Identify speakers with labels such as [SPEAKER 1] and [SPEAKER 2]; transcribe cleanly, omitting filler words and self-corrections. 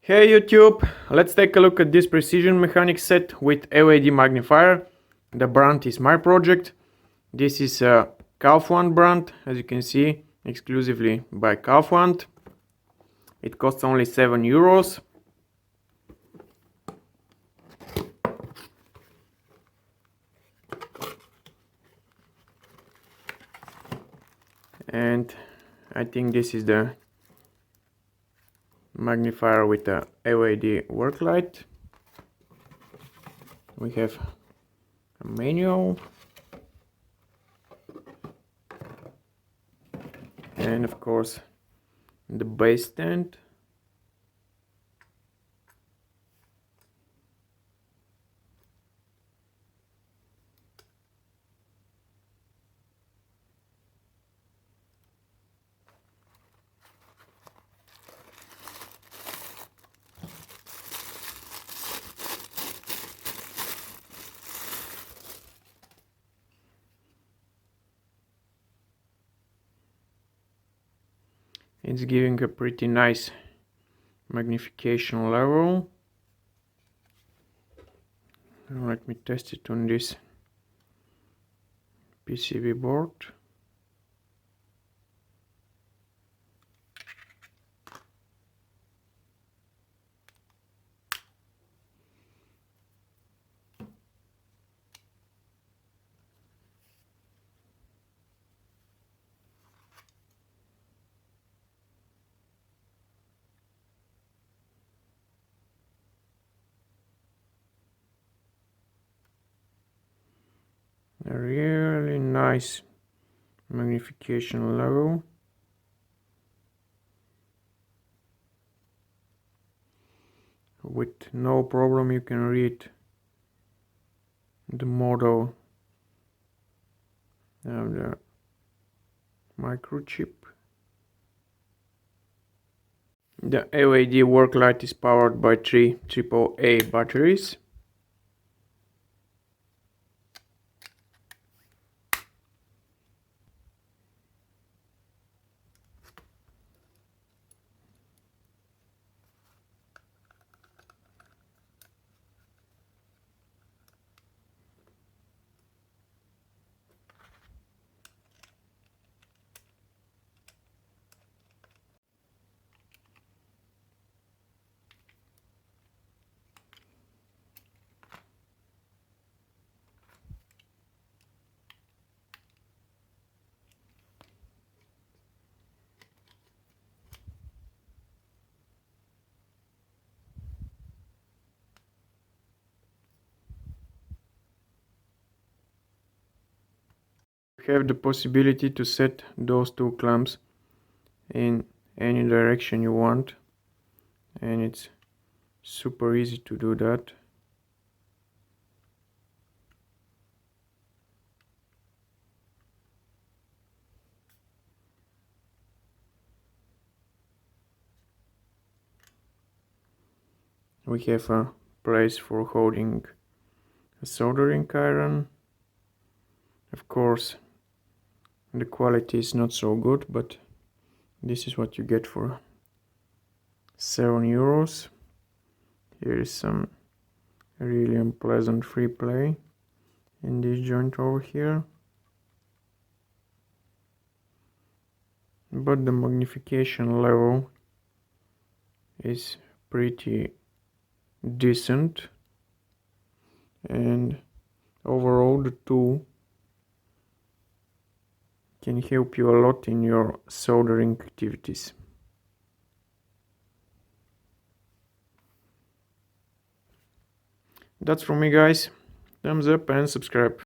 [SPEAKER 1] Hey YouTube, let's take a look at this precision mechanics set with LED magnifier. The brand is MyProject. This is a Kaufland brand, as you can see, exclusively by Kaufland. It costs only 7 euros. And I think this is the magnifier with a LED work light. We have a manual and of course the base stand. It's giving a pretty nice magnification level. Let me test it on this PCB board. A really nice magnification level. With no problem you can read the model of the microchip. The LED work light is powered by 3 AAA batteries. You have the possibility to set those two clamps in any direction you want, and it's super easy to do that. We have a place for holding a soldering iron. Of course, the quality is not so good, but this is what you get for 7 euros. Here is some really unpleasant free play in this joint over here. But the magnification level is pretty decent, and overall the tool can help you a lot in your soldering activities. That's from me, guys. Thumbs up and subscribe.